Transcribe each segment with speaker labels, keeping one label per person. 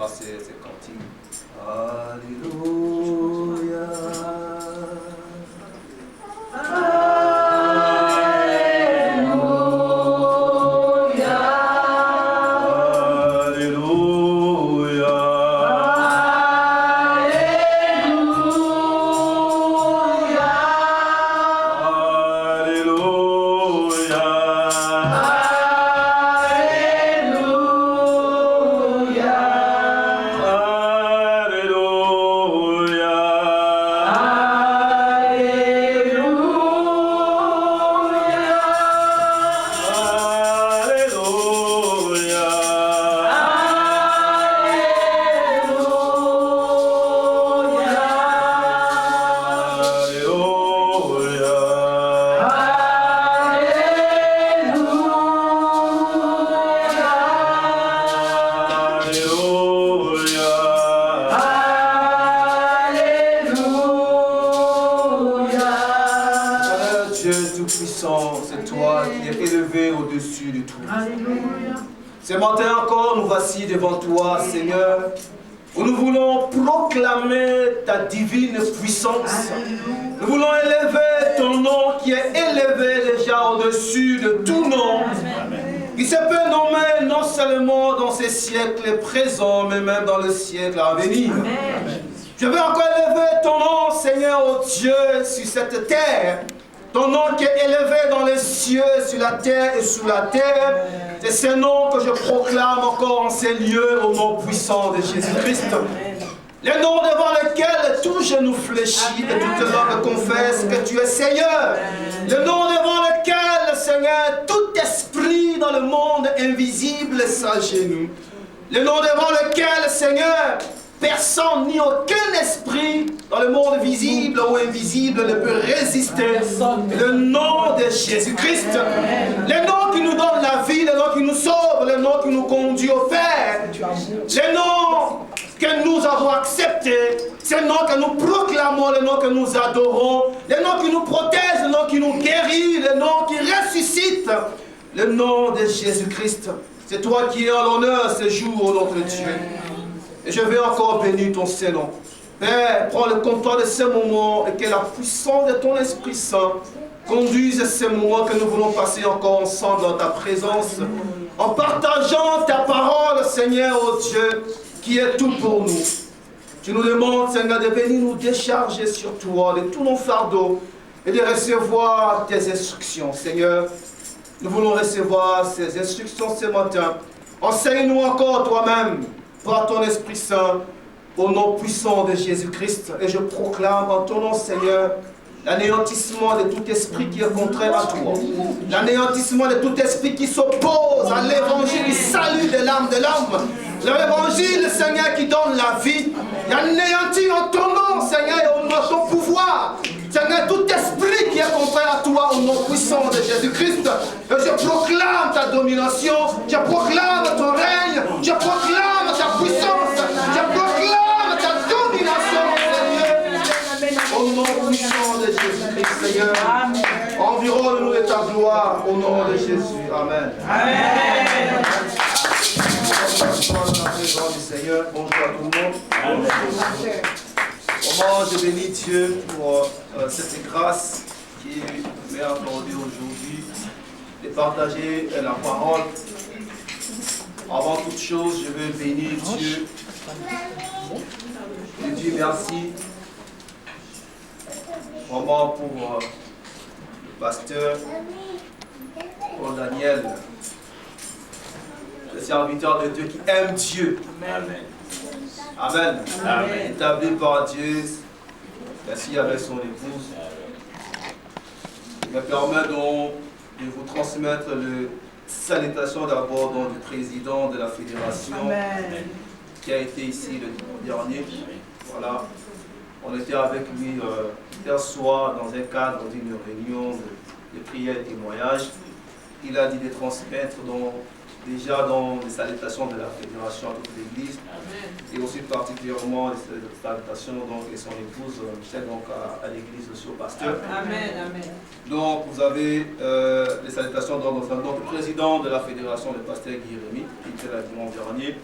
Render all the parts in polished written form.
Speaker 1: chantera ces cantiques. Alléluia. Ce matin encore, nous voici devant toi, Seigneur, où nous voulons proclamer ta divine puissance. Nous voulons élever ton nom qui est élevé déjà au-dessus de tout nom, qui se peut nommer non seulement dans ces siècles présents, mais même dans le siècle à venir. Je veux encore élever ton nom, Seigneur, ô Dieu, sur cette terre. Ton nom qui est élevé dans les cieux, sur la terre et sous la terre. C'est ce nom que je proclame encore en ces lieux au nom puissant de Jésus-Christ. Le nom devant lequel tout genou fléchit et toute langue confesse que tu es Seigneur. Le nom devant lequel, Seigneur, tout esprit dans le monde invisible s'agenouille. Le nom devant lequel, Seigneur, personne ni aucun esprit dans le monde visible ou invisible ne peut résister. Le nom de Jésus-Christ. Le nom qui nous donne la vie, le nom qui nous sauve, le nom qui nous conduit au Père. Le nom que nous avons accepté, c'est le nom que nous proclamons, le nom que nous adorons, le nom qui nous protège, le nom qui nous guérit, le nom qui ressuscite. Le nom de Jésus-Christ. C'est toi qui es en l'honneur ce jour, notre Dieu. Et je vais encore bénir ton Saint-Nom. Père, prends le contrôle de ce moment et que la puissance de ton Esprit Saint conduise ces moments que nous voulons passer encore ensemble dans ta présence, en partageant ta parole, Seigneur, ô Dieu, qui est tout pour nous. Tu nous demandes, Seigneur, de venir nous décharger sur toi de tous nos fardeaux et de recevoir tes instructions, Seigneur. Nous voulons recevoir ces instructions ce matin. Enseigne-nous encore toi-même, par ton Esprit Saint, au nom puissant de Jésus-Christ. Et je proclame en ton nom, Seigneur, l'anéantissement de tout esprit qui est contraire à toi. L'anéantissement de tout esprit qui s'oppose à l'évangile du salut de l'âme de l'homme. L'évangile, Seigneur, qui donne la vie. L'anéantit en ton nom, Seigneur, et au nom de ton pouvoir. Seigneur, tout esprit qui est contraire à toi, au nom puissant de Jésus-Christ. Et je proclame ta domination. Je proclame ton règne. Je proclame ta puissance. Je proclame ta domination, Seigneur. Au nom puissant de Jésus-Christ, Seigneur. Environne-nous de ta gloire, au nom de Jésus. Amen. Amen. Bonjour à tout le monde. Comment je bénis Dieu pour cette grâce qui m'est accordée aujourd'hui de partager la parole. Avant toute chose, je veux bénir Dieu. Je dis merci vraiment pour le pasteur Paul Daniel, le serviteur de Dieu qui aime Dieu. Amen. Amen. Amen. Établi par Dieu, ainsi avec son épouse. Il me permet donc de vous transmettre les salutations d'abord du président de la fédération. Amen. Qui a été ici le dernier. Voilà. On était avec lui hier soir dans un cadre d'une réunion de prière et témoignage. Il a dit de transmettre déjà dans les salutations de la fédération à toute l'église et aussi particulièrement les salutations et son épouse Michel à l'église de son pasteur. Amen, amen. Donc vous avez les salutations dans notre président de la fédération, le pasteur Guy Rémy, qui était là dimanche dernier.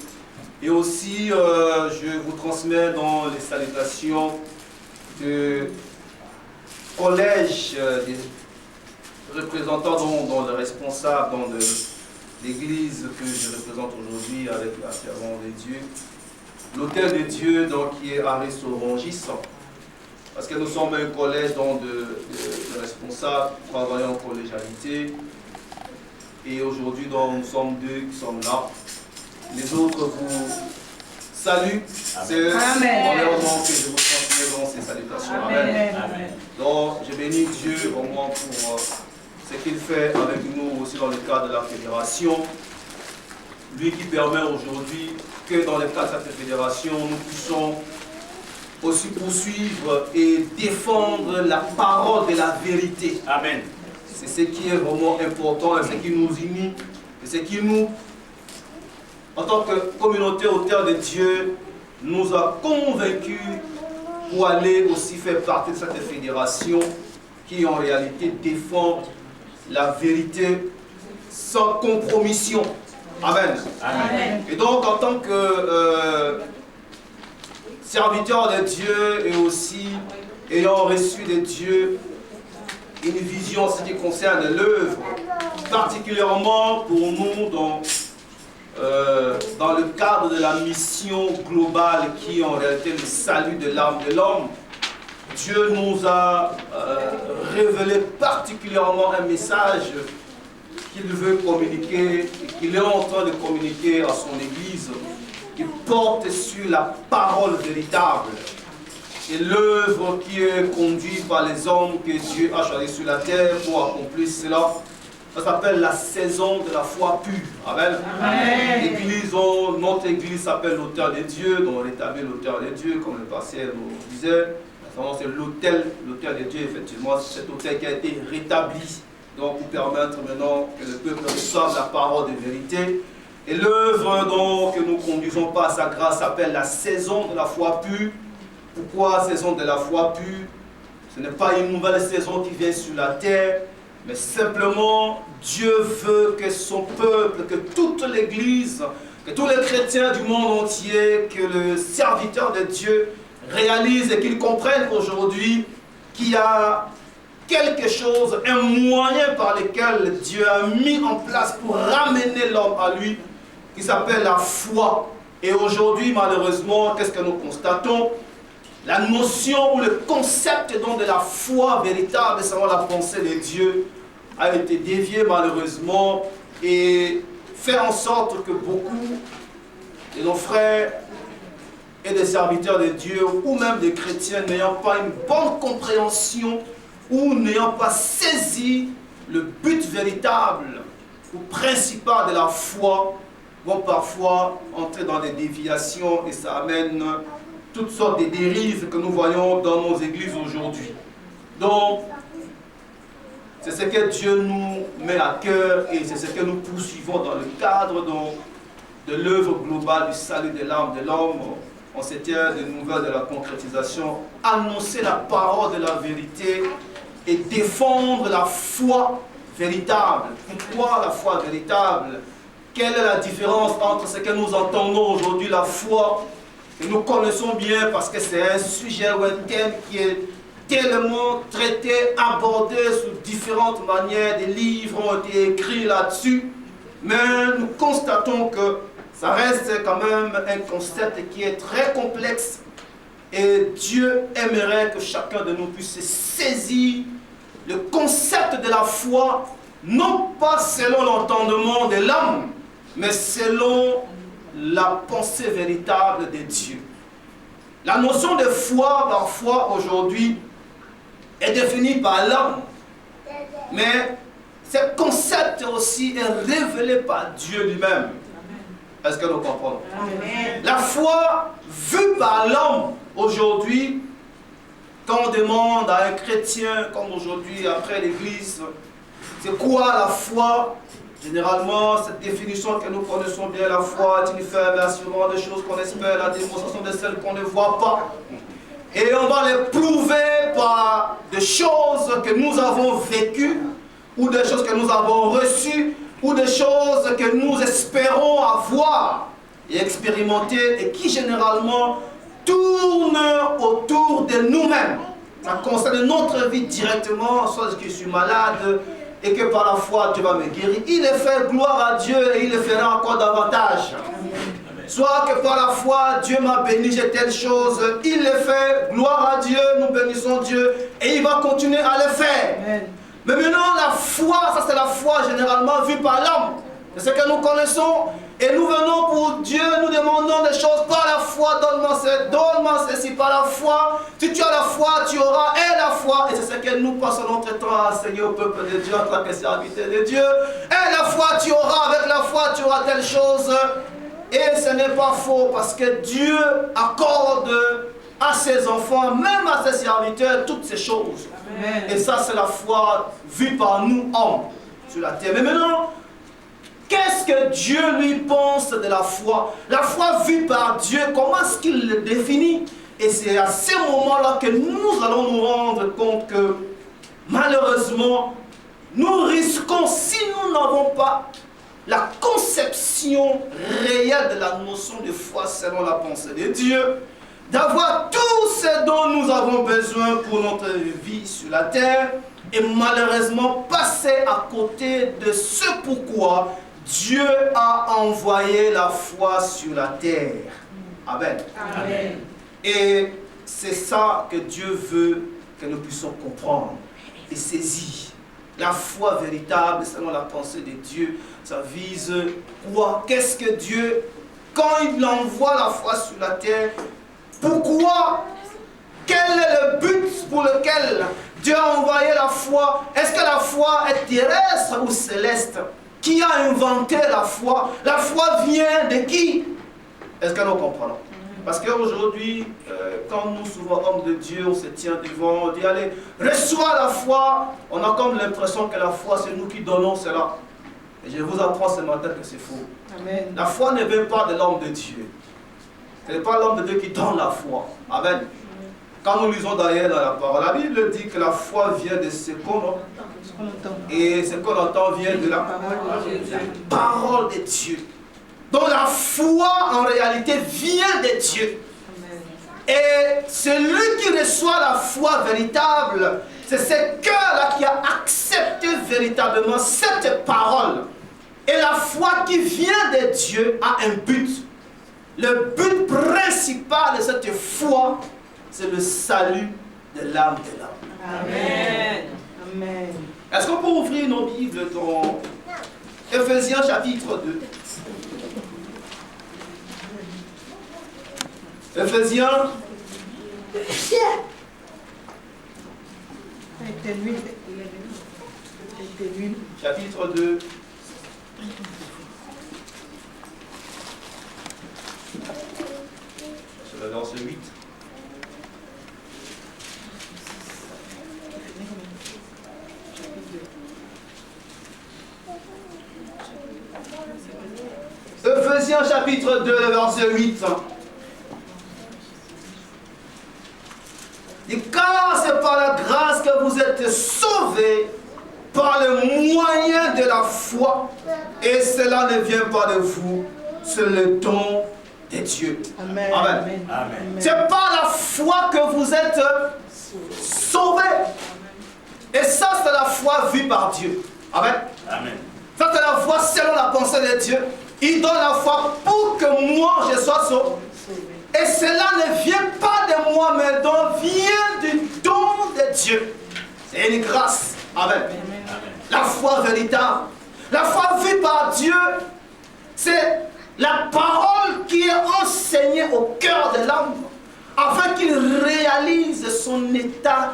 Speaker 1: Et aussi, je vous transmets dans les salutations du collège des représentants, dont le responsable dans l'église que je représente aujourd'hui avec la servante de Dieu. L'hôtel de Dieu donc, qui est à Ressorangis, parce que nous sommes un collège de responsables travaillant en collégialité. Et aujourd'hui, nous sommes deux qui sommes là. Les autres vous saluent. C'est en leur nom que je vous transmets dans ces salutations. Amen. Amen. Donc, je bénis Dieu au moins pour ce qu'il fait avec nous aussi dans le cadre de la fédération. Lui qui permet aujourd'hui que dans le cadre de cette fédération, nous puissions aussi poursuivre et défendre la parole de la vérité. Amen. C'est ce qui est vraiment important et ce qui nous unit et ce qui nous, en tant que communauté au terre de Dieu, nous a convaincus pour aller aussi faire partie de cette fédération qui en réalité défend la vérité sans compromission. Amen. Amen. Et donc en tant que serviteur de Dieu et aussi ayant reçu de Dieu une vision en ce qui concerne l'œuvre, particulièrement pour nous dans le cadre de la mission globale qui est en réalité le salut de l'âme de l'homme. Dieu nous a révélé particulièrement un message qu'il veut communiquer et qu'il est en train de communiquer à son Église, qui porte sur la parole véritable. Et l'œuvre qui est conduite par les hommes que Dieu a choisis sur la terre pour accomplir cela, ça s'appelle la saison de la foi pure. Amen. L'église, notre église s'appelle l'autel de Dieu, donc on rétablit l'autel de Dieu, comme le pasteur nous disait. C'est l'autel de Dieu, effectivement, cet autel qui a été rétabli, donc pour permettre maintenant que le peuple reçoive la parole de vérité. Et l'œuvre que nous conduisons par sa grâce s'appelle la saison de la foi pure. Pourquoi saison de la foi pure? Ce n'est pas une nouvelle saison qui vient sur la terre, mais simplement Dieu veut que son peuple, que toute l'Église, que tous les chrétiens du monde entier, que le serviteur de Dieu réalise et qu'ils comprennent aujourd'hui qu'il y a quelque chose, un moyen par lequel Dieu a mis en place pour ramener l'homme à lui, qui s'appelle la foi. Et aujourd'hui, malheureusement, qu'est-ce que nous constatons? La notion ou le concept donc de la foi véritable, c'est la pensée de Dieu, a été dévié malheureusement et fait en sorte que beaucoup de nos frères et des serviteurs de Dieu ou même des chrétiens n'ayant pas une bonne compréhension ou n'ayant pas saisi le but véritable ou principal de la foi, vont parfois entrer dans des déviations et ça amène toutes sortes de dérives que nous voyons dans nos églises aujourd'hui. Donc, c'est ce que Dieu nous met à cœur et c'est ce que nous poursuivons dans le cadre de l'œuvre globale du salut de l'âme de l'homme. On se tient des nouvelles de la concrétisation, annoncer la parole de la vérité et défendre la foi véritable. Pourquoi la foi véritable? Quelle est la différence entre ce que nous entendons aujourd'hui, la foi, et nous connaissons bien parce que c'est un sujet ou un thème qui est tellement traité, abordé sous différentes manières, des livres ont été écrits là-dessus, mais nous constatons que ça reste quand même un concept qui est très complexe et Dieu aimerait que chacun de nous puisse saisir le concept de la foi, non pas selon l'entendement de l'homme, mais selon la pensée véritable de Dieu. La notion de foi, parfois, aujourd'hui, est définie par l'homme, mais ce concept aussi est révélé par Dieu lui-même. Est-ce que nous comprenons? Amen. La foi vue par l'homme aujourd'hui, quand on demande à un chrétien, comme aujourd'hui après l'église, c'est quoi la foi? Généralement, cette définition que nous connaissons bien, la foi est une ferme assurance des choses qu'on espère, la démonstration de celles qu'on ne voit pas. Et on va les prouver par des choses que nous avons vécues, ou des choses que nous avons reçues, ou des choses que nous espérons avoir. et expérimentée et qui généralement tourne autour de nous-mêmes. Ça concerne notre vie directement, soit que je suis malade et que par la foi Dieu va me guérir. Il est fait, gloire à Dieu, et il le fera encore davantage. Soit que par la foi Dieu m'a béni, j'ai telle chose, il le fait, gloire à Dieu, nous bénissons Dieu et il va continuer à le faire. Amen. Mais maintenant la foi, ça c'est la foi généralement vue par l'homme. C'est ce que nous connaissons et nous venons pour Dieu, nous demandons des choses par la foi, donne-moi ceci par la foi. Si tu as la foi, tu auras et la foi. Et c'est ce que nous passons notre temps à enseigner au peuple de Dieu en tant que serviteur de Dieu. Et la foi, tu auras, avec la foi, tu auras telle chose. Et ce n'est pas faux parce que Dieu accorde à ses enfants, même à ses serviteurs, toutes ces choses. Amen. Et ça, c'est la foi vue par nous, hommes, sur la terre. Mais maintenant, qu'est-ce que Dieu lui pense de la foi? La foi vue par Dieu, comment est-ce qu'il le définit? Et c'est à ce moment-là que nous allons nous rendre compte que, malheureusement, nous risquons, si nous n'avons pas la conception réelle de la notion de foi selon la pensée de Dieu, d'avoir tout ce dont nous avons besoin pour notre vie sur la terre et malheureusement passer à côté de ce pourquoi Dieu a envoyé la foi sur la terre. Amen. Amen. Et c'est ça que Dieu veut que nous puissions comprendre et saisir. La foi véritable selon la pensée de Dieu, ça vise quoi? Qu'est-ce que Dieu, quand il envoie la foi sur la terre, pourquoi? Quel est le but pour lequel Dieu a envoyé la foi? Est-ce que la foi est terrestre ou céleste? Qui a inventé la foi? La foi vient de qui? Est-ce que nous comprenons? Parce qu'aujourd'hui, quand nous, souvent hommes de Dieu, on se tient devant, on dit allez, reçois la foi, on a comme l'impression que la foi, c'est nous qui donnons cela. Et je vous apprends ce matin que c'est faux. Amen. La foi ne vient pas de l'homme de Dieu. Ce n'est pas l'homme de Dieu qui donne la foi. Amen. Quand nous lisons d'ailleurs dans la parole, la Bible dit que la foi vient de ce qu'on entend. Et ce qu'on entend vient de la parole de Dieu. Donc la foi en réalité vient de Dieu. Amen. Et celui qui reçoit la foi véritable, c'est ce cœur-là qui a accepté véritablement cette parole. Et la foi qui vient de Dieu a un but. Le but principal de cette foi, c'est le salut de l'âme de l'homme. Amen. Amen. Est-ce qu'on peut ouvrir nos Bibles dans Ephésiens chapitre 2? Ephésiens chapitre 2. C'est le verset 8. Ephésiens chapitre 2, verset 8. Et car c'est par la grâce que vous êtes sauvés par le moyen de la foi, et cela ne vient pas de vous, c'est le don de Dieu. Amen. Amen. Amen. C'est par la foi que vous êtes sauvés. Et ça, c'est la foi vue par Dieu. Amen. Amen. Ça, c'est la foi selon la pensée de Dieu. Il donne la foi pour que moi, je sois sauvé. Et cela ne vient pas de moi, mais vient du don de Dieu. C'est une grâce. Amen. Amen. La foi véritable. La foi vue par Dieu, c'est la parole qui est enseignée au cœur de l'homme, afin qu'il réalise son état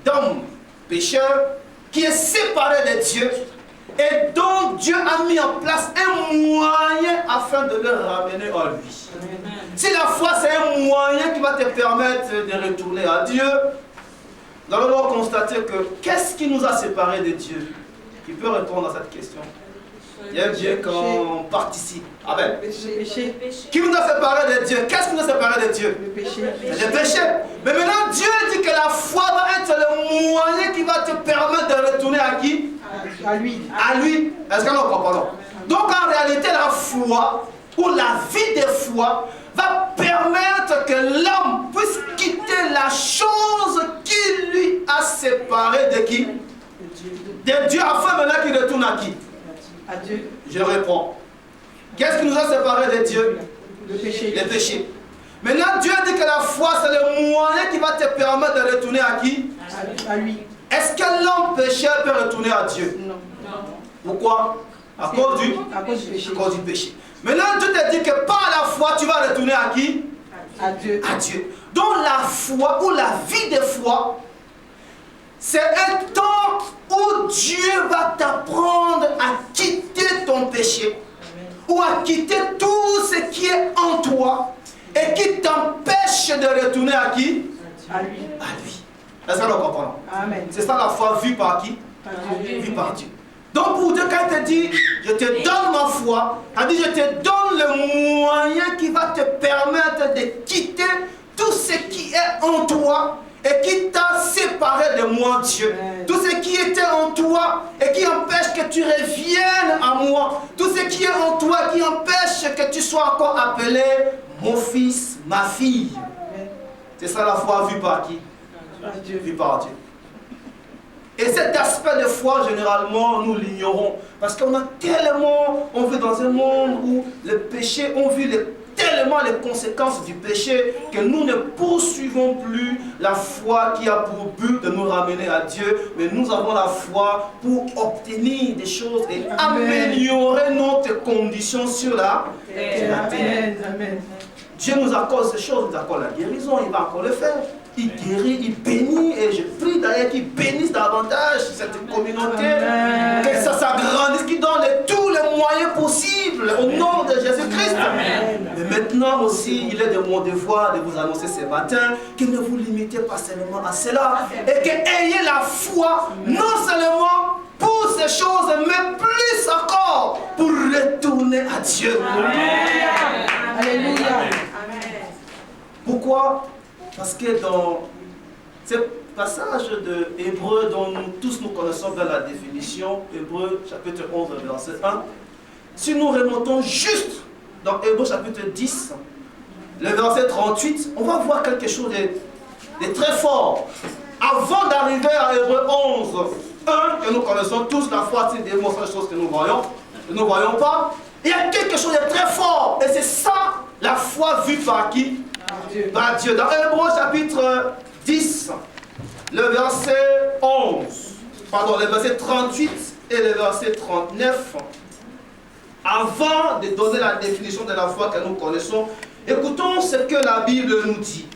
Speaker 1: d'homme pécheur, qui est séparé de Dieu, et dont Dieu a mis en place un moyen afin de le ramener à lui. Amen. Si la foi c'est un moyen qui va te permettre de retourner à Dieu, nous allons constater que qu'est-ce qui nous a séparés de Dieu? Qui peut répondre à cette question? Il y a bien qu'on participe. Amen. Péché. Qui nous a séparés de Dieu? Qu'est-ce qui nous a séparés de Dieu? Le péché. Le péché. Mais maintenant Dieu dit que la foi va être le moyen qui va te permettre de retourner à qui? À lui. À lui. Est-ce que nous comprenons? Donc en réalité la foi, ou la vie de foi va permettre que l'homme puisse quitter la chose qui lui a séparé de qui? De Dieu, afin maintenant qu'il retourne à qui?
Speaker 2: À Dieu.
Speaker 1: Je réponds. Qu'est-ce qui nous a séparés de Dieu?
Speaker 2: Le péché.
Speaker 1: Le péché. Maintenant, Dieu dit que la foi, c'est le moyen qui va te permettre de retourner à qui?
Speaker 2: À lui.
Speaker 1: Est-ce que l'homme pécheur peut retourner à Dieu?
Speaker 2: Non.
Speaker 1: Pourquoi? À cause du péché. À cause du péché. Maintenant, Dieu te dit que par la foi, tu vas retourner à qui?
Speaker 2: À Dieu.
Speaker 1: À Dieu. Donc la foi ou la vie de foi, c'est un temps où Dieu va t'apprendre à quitter ton péché. Ou à quitter tout ce qui est en toi et qui t'empêche de retourner à qui?
Speaker 2: À lui.
Speaker 1: À lui. Est-ce que nous comprenons?
Speaker 2: Amen.
Speaker 1: C'est ça la foi vue par qui?
Speaker 2: Par Dieu.
Speaker 1: Vue par Dieu. Donc pour Dieu, quand il te dit, je te donne ma foi, il dit, je te donne le moyen qui va te permettre de quitter tout ce qui est en toi et qui t'a séparé de moi, Dieu. Tout ce qui était en toi et qui empêche que tu reviennes à moi. Tout ce qui est en toi qui empêche que tu sois encore appelé mon fils, ma fille. C'est ça la foi vue par qui? Vue par Dieu. Et cet aspect de foi, généralement, nous l'ignorons. Parce qu'on a tellement, on vit dans un monde où le péché, on vit tellement les conséquences du péché que nous ne poursuivons plus la foi qui a pour but de nous ramener à Dieu, mais nous avons la foi pour obtenir des choses et améliorer notre condition sur la terre.
Speaker 2: Amen.
Speaker 1: Dieu nous accorde ces choses, il nous accorde la guérison, il va encore le faire. Il guérit, il bénit, et je prie d'ailleurs qu'il bénisse davantage cette communauté, que ça s'agrandisse, qu'il donne tous les moyens possibles au nom de Jésus-Christ. Mais maintenant aussi, il est de mon devoir de vous annoncer ce matin que ne vous limitez pas seulement à cela, et que ayez la foi, non seulement pour ces choses, mais plus encore pour retourner à Dieu.
Speaker 2: Alléluia.
Speaker 1: Pourquoi? Parce que dans ce passage de Hébreu dont nous tous nous connaissons bien la définition, Hébreu chapitre 11 verset 1, si nous remontons juste dans Hébreu chapitre 10, le verset 38, on va voir quelque chose de très fort. Avant d'arriver à Hébreu 11, 1, que nous connaissons tous, la foi c'est démontre les choses que nous ne voyons pas, il y a quelque chose de très fort, et c'est ça la foi vue par qui? Par Dieu. Dans Hébreux chapitre 10, le verset 11, pardon, le verset 38 et le verset 39, avant de donner la définition de la foi que nous connaissons, écoutons ce que la Bible nous dit.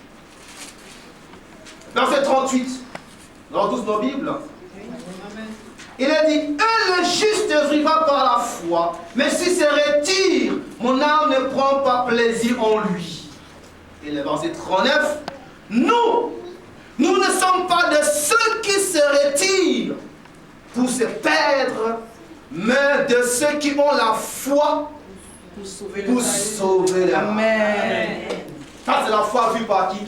Speaker 1: Verset 38, dans tous nos Bibles. Il a dit, et le juste vivra par la foi, mais s'il se retire, mon âme ne prend pas plaisir en lui. Et le verset 39, nous ne sommes pas de ceux qui se retirent pour se perdre, mais de ceux qui ont la foi pour sauver leur âme. Amen. Ça c'est la foi vue par qui?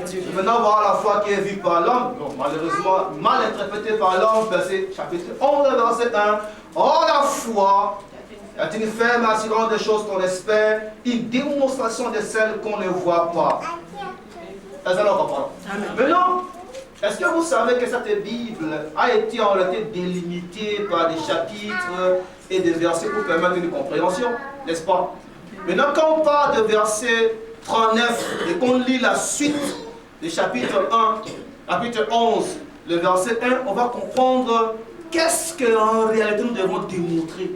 Speaker 1: Dieu. Maintenant, voir la foi qui est vue par l'homme, malheureusement mal interprétée par l'homme, verset chapitre 11, verset 1. Or la foi est une ferme assurance des choses qu'on espère, une démonstration de celles qu'on ne voit pas. Est-ce que nous comprenons? Maintenant, est-ce que vous savez que cette Bible a été en réalité délimitée par des chapitres et des versets pour permettre une compréhension, n'est-ce pas? Maintenant, quand on parle de verset 39 et qu'on lit la suite du chapitre 1, chapitre 11, le verset 1, on va comprendre qu'est-ce qu'en réalité nous devons démontrer.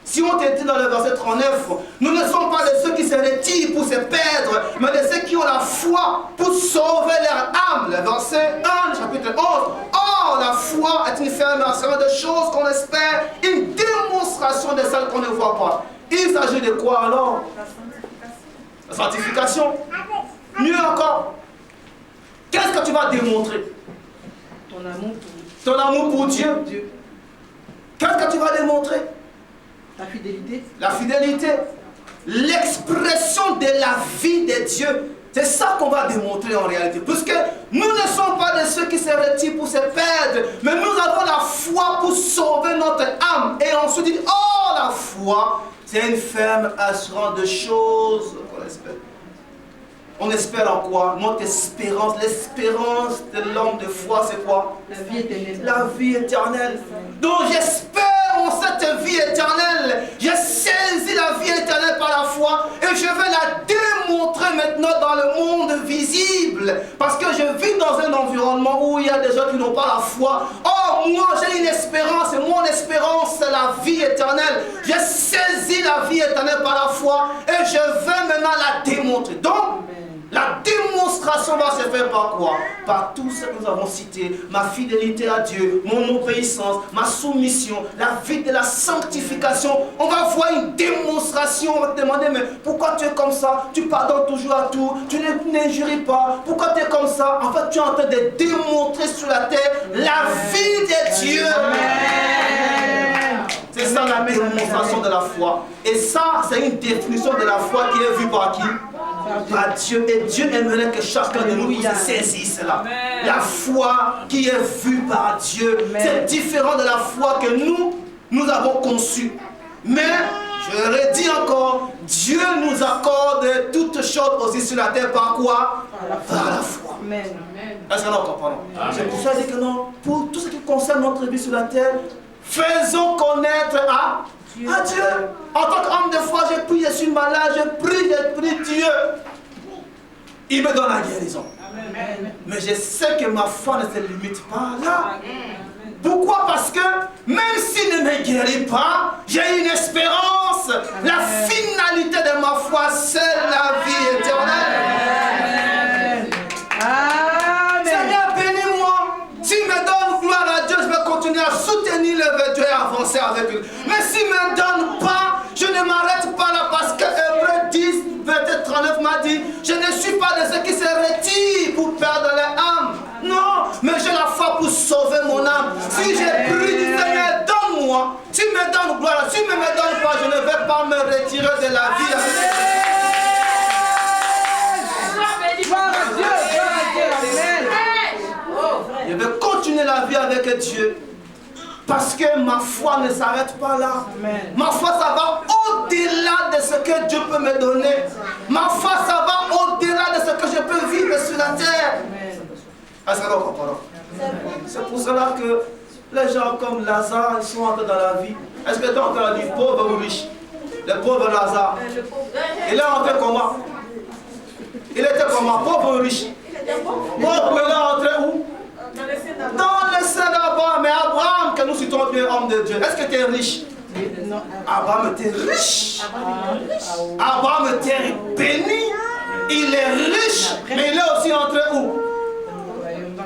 Speaker 1: Si on te dit dans le verset 39, nous ne sommes pas de ceux qui se retirent pour se perdre, mais de ceux qui ont la foi pour sauver leur âme. Le verset 1, chapitre 11. Or, la foi est une ferme assurance de choses qu'on espère, une démonstration de celles qu'on ne voit pas. Il s'agit de quoi alors? La sanctification. Mieux encore, qu'est-ce que tu vas démontrer? Ton amour pour Dieu. Qu'est-ce que tu vas démontrer?
Speaker 2: La fidélité.
Speaker 1: La fidélité. L'expression de la vie de Dieu. C'est ça qu'on va démontrer en réalité. Puisque nous ne sommes pas de ceux qui se retirent pour se perdre, mais nous avons la foi pour sauver notre âme. Et ensuite, oh, la foi, C'est une ferme assurance de choses qu'on espère. On espère en quoi? Notre espérance, l'espérance de l'homme de foi, c'est quoi?
Speaker 2: La vie éternelle.
Speaker 1: La vie éternelle. Donc j'espère en cette vie éternelle. J'ai saisi la vie éternelle par la foi et je vais la démontrer maintenant dans le monde visible. Parce que je vis dans un environnement où il y a des gens qui n'ont pas la foi. Oh, moi j'ai une espérance et mon espérance c'est la vie éternelle. J'ai saisi la vie éternelle par la foi et je vais maintenant la démontrer. Donc, la démonstration va se faire par quoi? Par tout ce que nous avons cité. Ma fidélité à Dieu, mon obéissance, ma soumission, la vie de la sanctification. On va voir une démonstration. On va te demander, mais pourquoi tu es comme ça? Tu pardonnes toujours à tout. Tu n'injuries pas. Pourquoi tu es comme ça? En fait, tu es en train de démontrer sur la terre la vie de Dieu. C'est ça la démonstration de la foi. Et ça, c'est une définition de la foi qui est vue par qui? Par Dieu. Et Dieu aimerait que chacun de nous saisisse cela. La foi qui est vue par Dieu. C'est différent de la foi que nous avons conçue. Mais, je le redis encore, Dieu nous accorde toutes choses aussi sur la terre par quoi? Par la foi. Est-ce que nous comprenons? C'est pour ça que je dis que non, pour tout ce qui concerne notre vie sur la terre, faisons connaître à Dieu. En tant qu'homme de foi, je prie, je suis malade, je prie Dieu. Il me donne la guérison. Amen. Mais je sais que ma foi ne se limite pas là. Amen. Pourquoi? Parce que même s'il ne me guérit pas, j'ai une espérance. Amen. La finalité de ma foi, c'est la vie éternelle. Amen. Seigneur, bénis-moi. S'il me donne gloire à Dieu, je vais continuer à soutenir le Dieu et avancer avec lui. Mais s'il ne me donne pas, je ne m'arrête pas là parce que Hébreux 10, verset 39 m'a dit, je ne suis pas de ceux qui se retirent pour perdre leur âme. Non, mais j'ai la foi pour sauver mon âme. Si j'ai pris du Seigneur, donne-moi. S'il me donne gloire, s'il ne me donne pas, je ne vais pas me retirer de la vie. Je vais continuer la vie avec Dieu. Parce que ma foi ne s'arrête pas là. Amen. Ma foi, ça va au-delà de ce que Dieu peut me donner. Ma foi, ça va au-delà de ce que je peux vivre sur la terre. Est-ce que nous comprenons? C'est pour cela que les gens comme Lazare, ils sont entrés dans la vie. Est-ce que tu as entendu pauvre ou riche? Le pauvre Lazare. Il est entré comment? Il était comment? Pauvre ou riche? Pauvre, il est entré où? Dans le sein d'Abraham. Mais Abraham, que nous citons bien homme de Dieu, est-ce que tu es riche? Abraham était riche. Abraham était béni. Il est riche. Mais il est aussi entré où?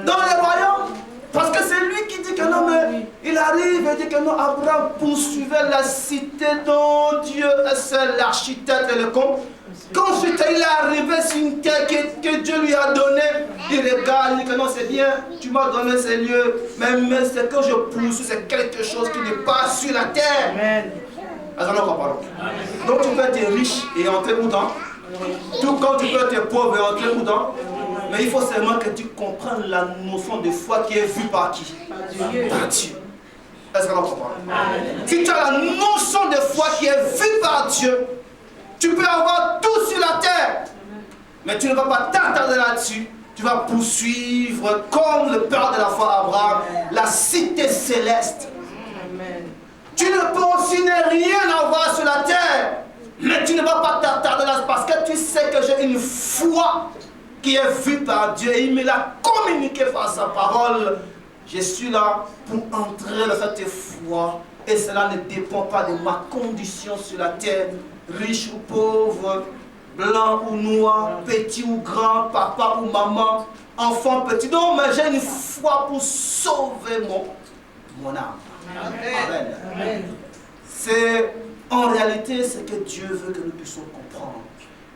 Speaker 1: Dans le royaume. Parce que c'est lui qui dit que non, mais il arrive et dit que non, Abraham poursuivait la cité dont Dieu est l'architecte et le comte. Quand il est arrivé sur une terre que Dieu lui a donnée, il regarde, il dit que non, c'est bien, tu m'as donné ces lieux, mais ce que je poursuis, c'est quelque chose qui n'est pas sur la terre. Amen. Donc tu peux être riche et entrer dedans, tout comme tu peux être pauvre et entrer dedans, mais il faut seulement que tu comprennes la notion de foi qui est vue par qui? Par Dieu. Est-ce que nous comprenons? Si tu as la notion de foi qui est vue par Dieu, tu peux avoir tout sur la terre, mais tu ne vas pas t'attarder là-dessus. Tu vas poursuivre, comme le père de la foi Abraham, la cité céleste. Amen. Tu ne peux aussi rien avoir sur la terre, mais tu ne vas pas t'attarder là parce que tu sais que j'ai une foi qui est vue par Dieu et il me l'a communiqué par sa parole. Je suis là pour entrer dans cette foi et cela ne dépend pas de ma condition sur la terre. Riche ou pauvre, blanc ou noir, petit ou grand, papa ou maman, enfant petit. Non, mais j'ai une foi pour sauver mon âme. Amen. Amen. C'est en réalité ce que Dieu veut que nous puissions comprendre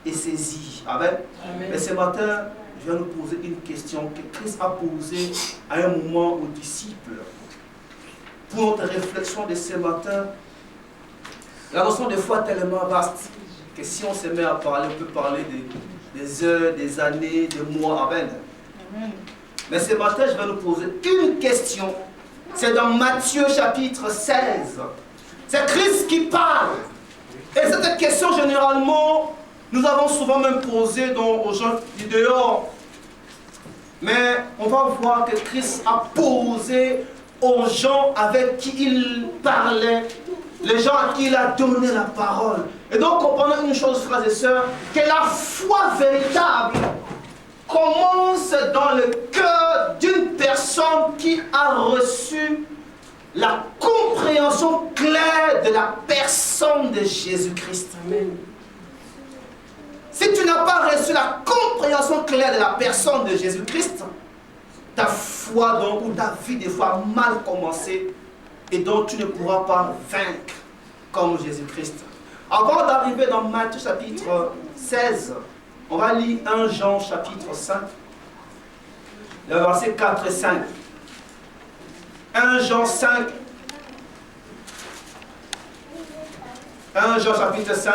Speaker 1: et saisir. Amen. Amen. Mais ce matin, je vais nous poser une question que Christ a posée à un moment aux disciples. Pour notre réflexion de ce matin, la notion de foi est tellement vaste que si on se met à parler, on peut parler des heures, des années, des mois. Amen. Amen. Mais ce matin, je vais nous poser une question. C'est dans Matthieu chapitre 16. C'est Christ qui parle. Et cette question, généralement, nous avons souvent même posé aux gens du dehors. Mais on va voir que Christ a posé aux gens avec qui il parlait, les gens à qui il a donné la parole. Et donc, comprenons une chose, frères et sœurs, que la foi véritable commence dans le cœur d'une personne qui a reçu la compréhension claire de la personne de Jésus-Christ. Amen. Si tu n'as pas reçu la compréhension claire de la personne de Jésus-Christ, ta foi donc, ou ta vie des fois a mal commencé et donc tu ne pourras pas vaincre comme Jésus-Christ. Avant d'arriver dans Matthieu chapitre 16, on va lire 1 Jean chapitre 5, le verset 4 et 5. 1 Jean 5, 1 Jean chapitre 5,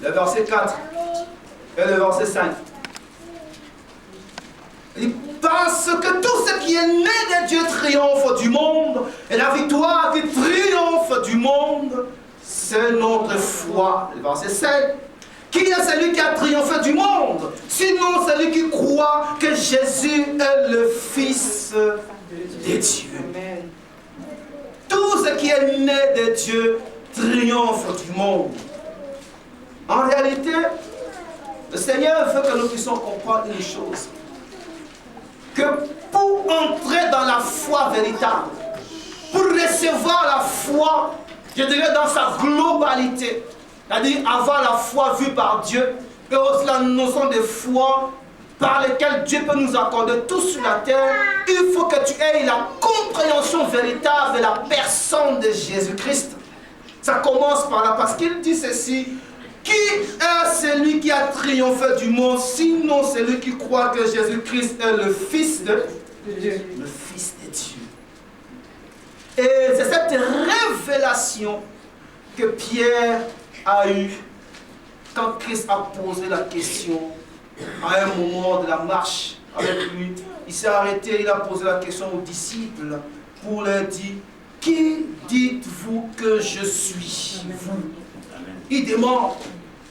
Speaker 1: le verset 4 et le verset 5. Il dit, parce que tout ce qui est né de Dieu triomphe du monde, et la victoire qui triomphe du monde, c'est notre foi. Le verset 7. Qui est celui qui a triomphé du monde? Sinon celui qui croit que Jésus est le Fils de Dieu. Amen. Tout ce qui est né de Dieu triomphe du monde. En réalité, le Seigneur veut que nous puissions comprendre une chose. Que pour entrer dans la foi véritable, pour recevoir la foi, je dirais dans sa globalité, c'est-à-dire avoir la foi vue par Dieu, et aussi la notion de foi par laquelle Dieu peut nous accorder tout sur la terre, il faut que tu aies la compréhension véritable de la personne de Jésus-Christ. Ça commence par là, parce qu'il dit ceci, qui est celui qui a triomphé du monde, sinon celui qui croit que Jésus-Christ est le Fils de Dieu. Le Fils de Dieu. Et c'est cette révélation que Pierre a eue quand Christ a posé la question à un moment de la marche avec lui. Il s'est arrêté, il a posé la question aux disciples pour leur dire, qui dites-vous que je suis? Vous. Il demande.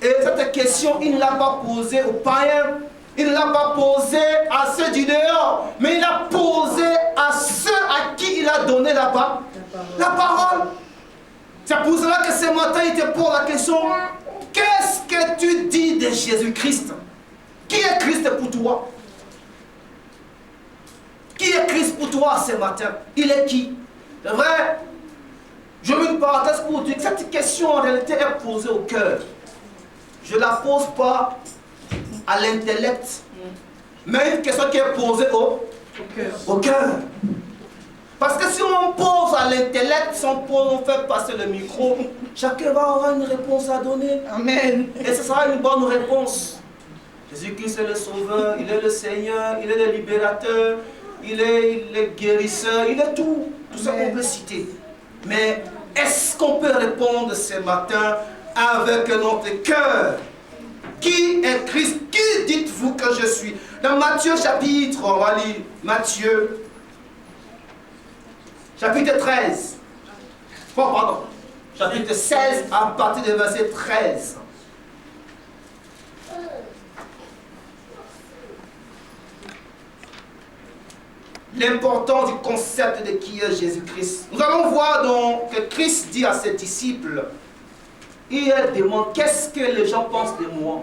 Speaker 1: Et cette question, il ne l'a pas posée aux païens, il ne l'a pas posée à ceux du dehors, mais il l'a posée à ceux à qui il a donné la parole. C'est pour cela que ce matin, il te pose la question, qu'est-ce que tu dis de Jésus-Christ? Qui est Christ pour toi? Qui est Christ pour toi ce matin? Il est qui? C'est vrai, je mets une parenthèse pour dire que cette question en réalité est posée au cœur. Je ne la pose pas à l'intellect, mais une question qui est posée au cœur. Parce que si on pose à l'intellect, si on fait passer le micro, chacun va avoir une réponse à donner. Amen. Et ce sera une bonne réponse. Jésus-Christ est le Sauveur, il est le Seigneur, il est le Libérateur, il est le Guérisseur, il est tout. Tout ça qu'on peut citer. Mais est-ce qu'on peut répondre ce matin avec notre cœur? Qui est Christ? Qui dites-vous que je suis? Dans Matthieu chapitre, on va lire Matthieu chapitre 13. Oh, pardon. Chapitre 16 à partir du verset 13. L'importance du concept de qui est Jésus-Christ. Nous allons voir donc que Christ dit à ses disciples, il demande, qu'est-ce que les gens pensent de moi?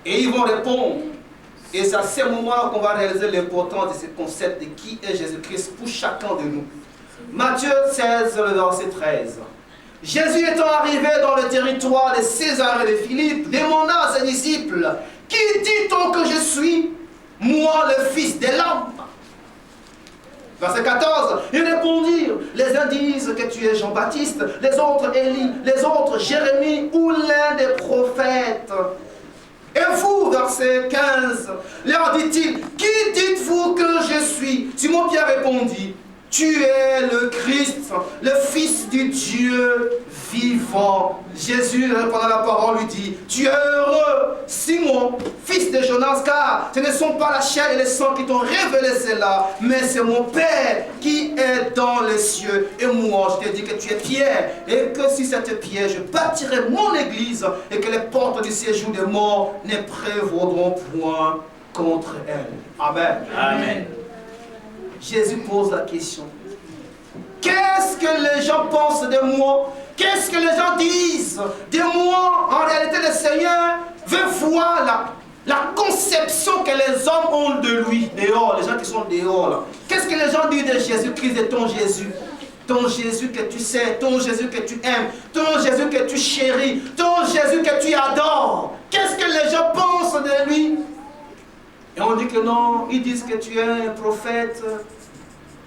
Speaker 1: Et ils vont répondre. Et c'est à ce moment-là qu'on va réaliser l'importance de ce concept de qui est Jésus-Christ pour chacun de nous. Matthieu 16, le verset 13. Jésus étant arrivé dans le territoire de César et de Philippe, demanda à ses disciples, qui dit-on que je suis? Moi, le Fils de l'homme. Verset 14, ils répondirent, les uns disent que tu es Jean-Baptiste, les autres Élie, les autres Jérémie ou l'un des prophètes. Et vous, verset 15, leur dit-il, qui dites-vous que je suis? Simon Pierre répondit, tu es le Christ, le Fils du Dieu vivant. Jésus, répondant à la parole, lui dit, tu es heureux, Simon, fils de Jonas, car ce ne sont pas la chair et le sang qui t'ont révélé cela, mais c'est mon Père qui est dans les cieux. Et moi, je te dis que tu es Pierre, et que si cette pierre, je bâtirai mon église, et que les portes du séjour des morts ne prévaudront point contre elle. Amen.
Speaker 3: Amen.
Speaker 1: Jésus pose la question. Qu'est-ce que les gens pensent de moi? Qu'est-ce que les gens disent de moi? En réalité, le Seigneur veut voir la conception que les hommes ont de lui, dehors, les gens qui sont dehors là. Qu'est-ce que les gens disent de Jésus-Christ, de ton Jésus? Ton Jésus que tu sais, ton Jésus que tu aimes, ton Jésus que tu chéris, ton Jésus que tu adores. Qu'est-ce que les gens pensent de lui? Et on dit que non, ils disent que tu es un prophète,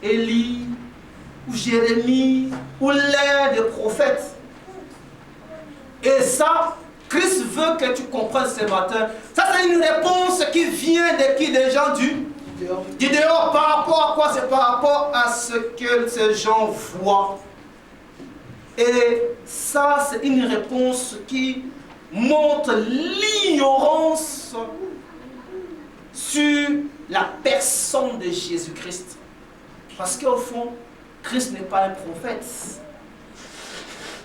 Speaker 1: Élie, ou Jérémie, ou l'un des prophètes. Et ça, Christ veut que tu comprennes ce matin. Ça, c'est une réponse qui vient de qui? Des gens du dehors. Par rapport à quoi? C'est par rapport à ce que ces gens voient. Et ça, c'est une réponse qui montre l'ignorance sur la personne de Jésus-Christ. Parce qu'au fond, Christ n'est pas un prophète.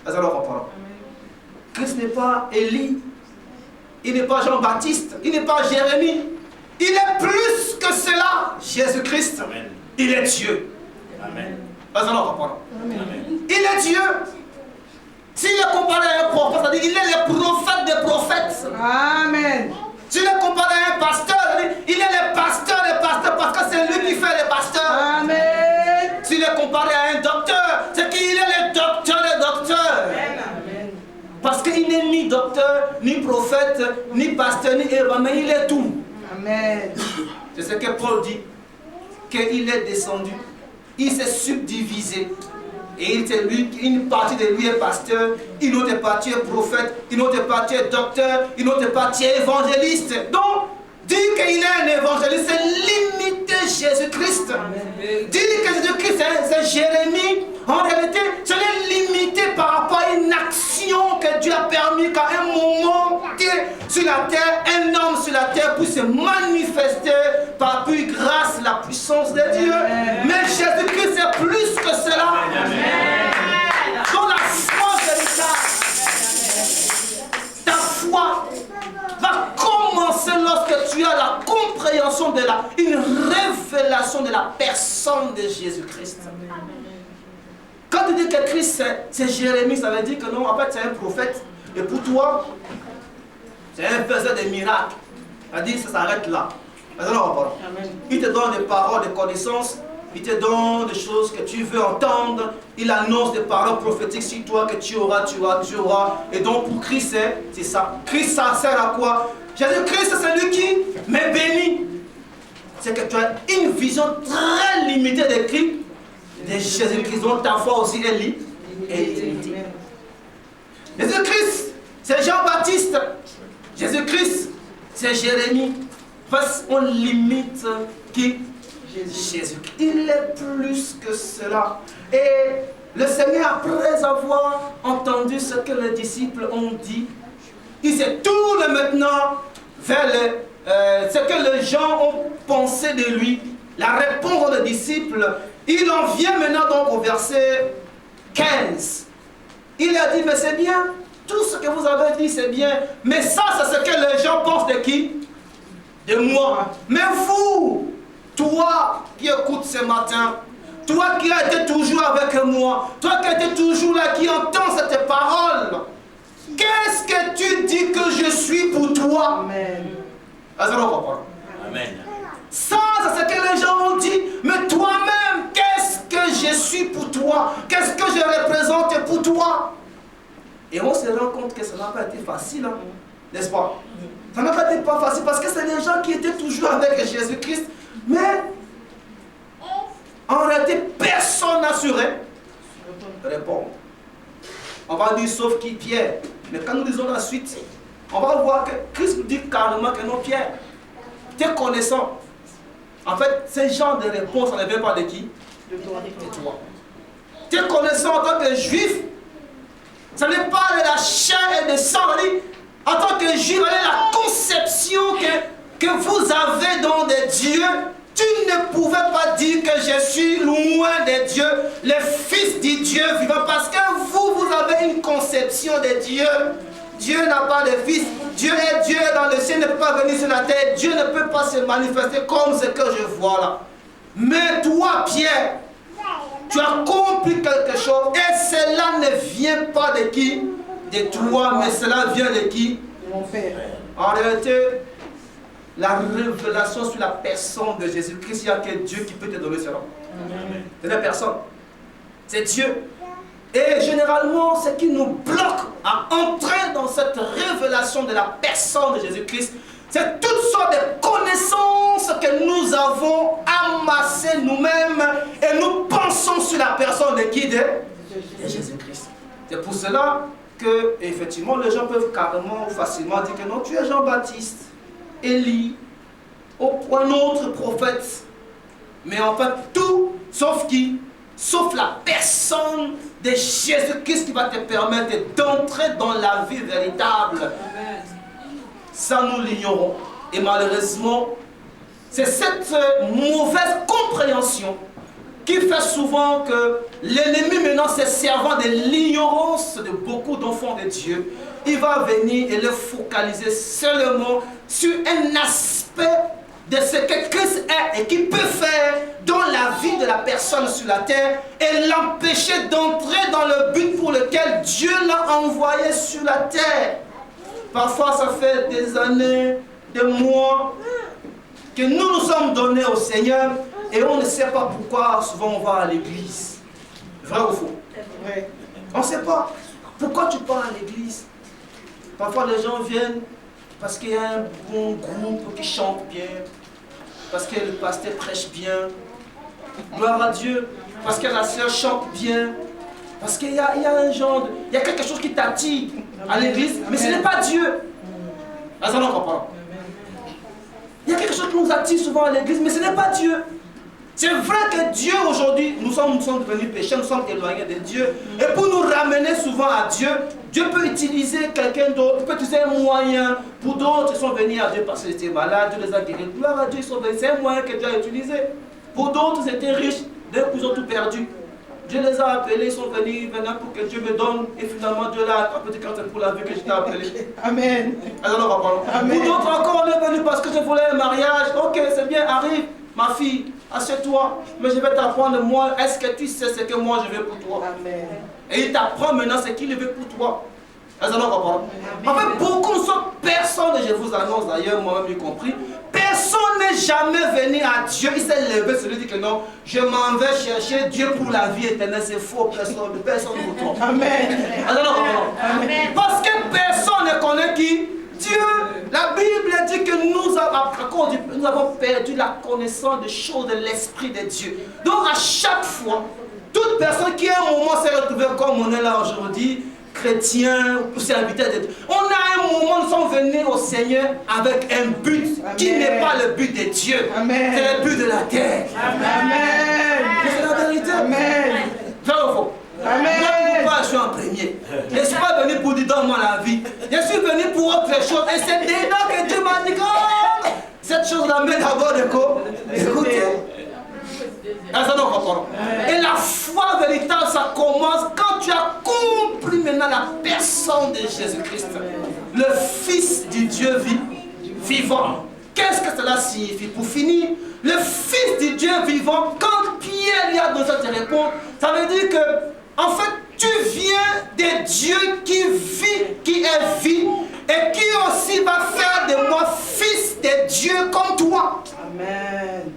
Speaker 1: Alors, Christ n'est pas Élie, il n'est pas Jean-Baptiste, il n'est pas Jérémie. Il est plus que cela, Jésus-Christ. Il est Dieu.
Speaker 3: Amen.
Speaker 1: Alors,
Speaker 3: Amen.
Speaker 1: il est Dieu. S'il est comparé à un prophète, c'est-à-dire il est le prophète des prophètes.
Speaker 2: Amen.
Speaker 1: S'il est comparé à un pasteur, il est le pasteur des pasteurs parce que c'est lui qui fait les pasteurs.
Speaker 2: Amen.
Speaker 1: S'il est comparé à un docteur, c'est qu'il est le docteur des docteurs.
Speaker 2: Amen.
Speaker 1: Parce qu'il n'est ni docteur, ni prophète, ni pasteur, ni évangile, mais il est tout.
Speaker 2: Amen.
Speaker 1: C'est ce que Paul dit, qu'il est descendu, il s'est subdivisé. Et une partie de lui est pasteur, une autre partie est prophète, une autre partie est docteur, une autre partie est évangéliste. Donc, dire qu'il est un évangéliste, c'est limiter Jésus-Christ. Dire que Jésus-Christ c'est Jérémie, en réalité, c'est limité par rapport à une action que Dieu a permis qu'à un moment sur la terre, un homme sur la terre puisse se manifester par plus grâce la puissance de Dieu. Mais Jésus-Christ c'est plus que cela. Dans la foi véritable, ta foi va commencer lorsque tu as la compréhension de une révélation de la personne de Jésus-Christ. Quand tu dis que Christ c'est Jérémie, ça veut dire que non, en fait c'est un prophète. Et pour toi, c'est un faiseur de miracles. C'est-à-dire que ça s'arrête là. Il te donne des paroles, des connaissances. Il te donne des choses que tu veux entendre. Il annonce des paroles prophétiques sur toi que tu auras. Et donc pour Christ, c'est ça. Christ, ça sert à quoi? Jésus-Christ, c'est celui qui m'est béni. C'est que tu as une vision très limitée de Christ, de Jésus-Christ, dont ta foi aussi est limitée. Jésus-Christ, c'est Jean-Baptiste. Jésus-Christ, c'est Jérémie. Parce qu'on limite qui? Jésus. Il est plus que cela. Et le Seigneur, après avoir entendu ce que les disciples ont dit, il se tourne maintenant vers ce que les gens ont pensé de lui. La réponse des disciples, il en vient maintenant donc au verset 15. Il a dit, mais c'est bien, tout ce que vous avez dit c'est bien, mais ça c'est ce que les gens pensent de qui? De moi. Mais vous, toi qui écoutes ce matin, toi qui as été toujours avec moi, toi qui as été toujours là, qui entends cette parole, qu'est-ce que tu dis que je suis pour toi?
Speaker 2: Amen.
Speaker 3: Amen.
Speaker 1: Ça, c'est ce que les gens ont dit. Mais toi-même, qu'est-ce que je suis pour toi? Qu'est-ce que je représente pour toi? Et on se rend compte que ça n'a pas été facile, hein? N'est-ce pas? Ça n'a pas été facile parce que c'est des gens qui étaient toujours avec Jésus-Christ. Mais en réalité, personne n'a su répondre. On va dire sauf qui? Pierre. Mais quand nous disons la suite, on va voir que Christ nous dit carrément que non, Pierre, t'es connaissant. En fait, ce genre de réponse, ça ne vient pas de qui?
Speaker 2: De toi.
Speaker 1: De toi. Tes connaissances en tant que juif, ce n'est pas de la chair et de sang. En tant que juif, la conception que vous avez dans des dieux, tu ne pouvais pas dire que je suis loin des dieux, le fils du Dieu vivant, parce que vous avez une conception de Dieu. Dieu n'a pas de fils. Dieu est Dieu dans le ciel, ne peut pas venir sur la terre. Dieu ne peut pas se manifester comme ce que je vois là. Mais toi, Pierre, tu as compris quelque chose et cela ne vient pas de qui? De toi, mais cela vient de qui?
Speaker 2: De mon Père.
Speaker 1: En réalité, la révélation sur la personne de Jésus-Christ, il n'y a que Dieu qui peut te donner cela. C'est la personne. C'est Dieu. Et généralement, ce qui nous bloque à entrer dans cette révélation de la personne de Jésus-Christ, c'est toutes sortes de connaissances que nous avons amassées nous-mêmes et nous pensons sur la personne de qui? De Jésus-Christ. C'est pour cela que, effectivement, les gens peuvent carrément, facilement dire que non, tu es Jean-Baptiste, Élie, un autre prophète. Mais en fait, tout, sauf qui? Sauf la personne de Jésus-Christ qui va te permettre d'entrer dans la vie véritable.
Speaker 2: Amen.
Speaker 1: Ça, nous l'ignorons. Et malheureusement, c'est cette mauvaise compréhension qui fait souvent que l'ennemi, maintenant, se servant de l'ignorance de beaucoup d'enfants de Dieu, il va venir et le focaliser seulement sur un aspect de ce que Christ est et qu'il peut faire dans la vie de la personne sur la terre et l'empêcher d'entrer dans le but pour lequel Dieu l'a envoyé sur la terre. Parfois, ça fait des années, des mois que nous nous sommes donnés au Seigneur et on ne sait pas pourquoi souvent on va à l'église. Vrai ou faux?
Speaker 2: Vrai.
Speaker 1: On ne sait pas. Pourquoi tu pars à l'église? Parfois les gens viennent parce qu'il y a un bon groupe qui chante bien, parce que le pasteur prêche bien. Gloire à Dieu. Parce que la sœur chante bien. Parce qu'il y a un genre, il y a quelque chose qui t'attire à l'église, mais ce n'est pas Dieu. Ah, ça n'en comprend pas. Il y a quelque chose qui nous attire souvent à l'église, mais ce n'est pas Dieu. C'est vrai que Dieu aujourd'hui, nous sommes devenus pécheurs, nous sommes éloignés de Dieu. Et pour nous ramener souvent à Dieu, Dieu peut utiliser quelqu'un d'autre, il peut utiliser un moyen. Pour d'autres, ils sont venus à Dieu parce qu'ils étaient malades, Dieu les a guéris. Gloire à Dieu, ils sont venus. C'est un moyen que Dieu a utilisé. Pour d'autres, ils étaient riches, d'un coup ils ont tout perdu. Dieu les a appelés, ils sont venus maintenant pour que Dieu me donne. Et finalement, Dieu l'a appelé quand c'est pour la vie que je t'ai appelé.
Speaker 2: Amen.
Speaker 1: Alors,
Speaker 2: Amen.
Speaker 1: pour d'autres encore, on est venu parce que je voulais un mariage. Ok, c'est bien, arrive, ma fille, assieds-toi. Mais je vais t'apprendre, moi, est-ce que tu sais ce que moi je veux pour toi?
Speaker 2: Amen.
Speaker 1: Et il t'apprend maintenant ce qu'il veut pour toi. En fait, beaucoup ne sont personne, et je vous annonce d'ailleurs, moi-même y compris, personne n'est jamais venu à Dieu. Il s'est levé, celui dit que non, je m'en vais chercher Dieu pour la vie éternelle. C'est faux, personne ne vous trompe.
Speaker 2: Amen.
Speaker 1: Amen. Parce que personne ne connaît qui? Dieu. La Bible dit que nous avons perdu la connaissance des choses de l'Esprit de Dieu. Donc à chaque fois, toute personne qui à un moment s'est retrouvée comme on est là aujourd'hui, chrétien ou serviteur de Dieu, on a un moment, nous sommes venus au Seigneur avec un but. Amen. Qui n'est pas le but de Dieu. C'est le but de la terre.
Speaker 2: Amen.
Speaker 1: C'est la vérité.
Speaker 2: Amen.
Speaker 1: Vrai ou faux?
Speaker 2: Amen.
Speaker 1: Moi, pourquoi je suis en premier? Je ne suis pas venu pour dire donne-moi la vie. Je suis venu pour autre chose. Et c'est dedans que Dieu m'a dit oh, cette chose-là met d'abord de quoi? Écoutez. Et la foi véritable, ça commence quand tu as compris maintenant la personne de Jésus-Christ, le Fils du Dieu vivant. Qu'est-ce que cela signifie? Pour finir, le Fils du Dieu vivant, quand Pierre y a dans cette réponse, ça veut dire que, en fait, tu viens de Dieu qui vit, qui est vie, et qui aussi va faire de moi fils de Dieu comme toi.
Speaker 2: Amen.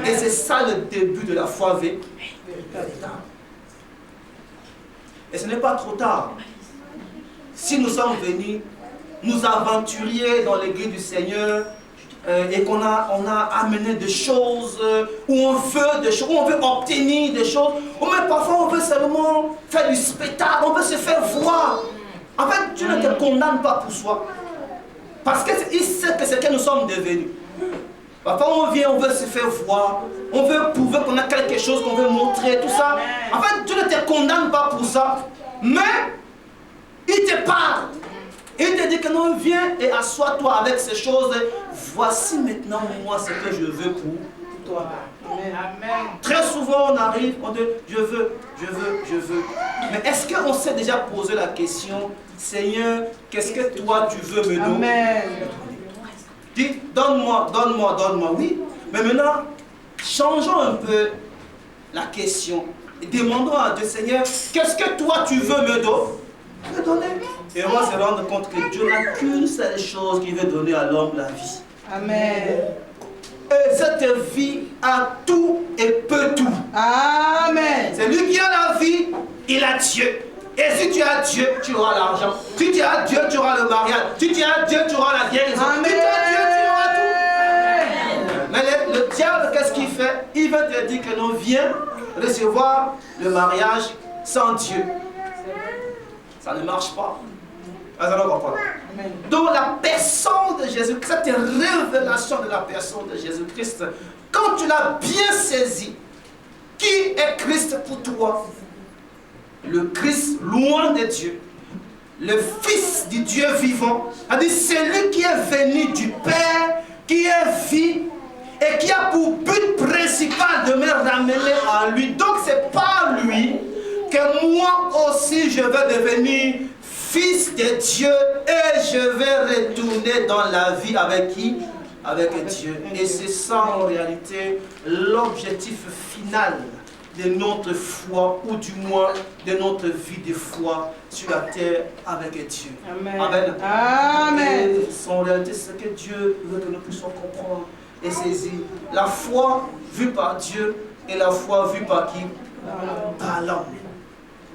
Speaker 1: Et c'est ça le début de la foi véritable. Et ce n'est pas trop tard. Si nous sommes venus nous aventurier dans l'église du Seigneur et qu'on a amené des choses où on veut des choses, où on veut obtenir des choses, ou même parfois on veut seulement faire du spectacle, on veut se faire voir. En fait, Dieu ne te condamne pas pour soi. Parce qu'il sait que c'est ce que nous sommes devenus. Parfois on vient, on veut se faire voir, on veut prouver qu'on a quelque chose qu'on veut montrer, tout ça. En fait, Dieu ne te condamne pas pour ça, mais il te parle. Il te dit que non, viens et assois-toi avec ces choses. Voici maintenant moi ce que je veux pour toi.
Speaker 2: Amen.
Speaker 1: Très souvent on arrive, on dit je veux. Mais est-ce qu'on s'est déjà posé la question, Seigneur, qu'est-ce que toi tu veux me donner?
Speaker 2: Amen.
Speaker 1: Dis, donne-moi, oui. Mais maintenant, changeons un peu la question et demandons à Dieu, Seigneur, qu'est-ce que toi tu veux me donner? Et on va se rendre compte que Dieu n'a qu'une seule chose qu'il veut donner à l'homme, la vie.
Speaker 2: Amen.
Speaker 1: Et cette vie a tout et peut tout.
Speaker 2: Amen.
Speaker 1: C'est lui qui a la vie, il a Dieu. Et si tu as Dieu, tu auras l'argent. Si tu as Dieu, tu auras le mariage. Si tu as Dieu, tu auras la guérison.
Speaker 2: Amen.
Speaker 1: Si tu as Dieu, tu auras tout. Mais le diable, qu'est-ce qu'il fait? Il veut te dire que l'on vient recevoir le mariage sans Dieu. Ça ne marche pas. Donc la personne de Jésus-Christ, cette révélation de la personne de Jésus-Christ, quand tu l'as bien saisi, qui est Christ pour toi? Le Christ loin de Dieu, le Fils du Dieu vivant, c'est lui qui est venu du Père, qui est vie et qui a pour but principal de me ramener à lui. Donc c'est par lui que moi aussi je vais devenir fils de Dieu et je vais retourner dans la vie avec qui? Avec Dieu. Et c'est ça en réalité l'objectif final de notre foi, ou du moins de notre vie de foi sur la terre avec Dieu.
Speaker 2: Amen.
Speaker 1: Amen.
Speaker 2: Amen.
Speaker 1: Et en réalité, c'est ce que Dieu veut que nous puissions comprendre et saisir. La foi vue par Dieu et la foi vue par qui? Par l'homme.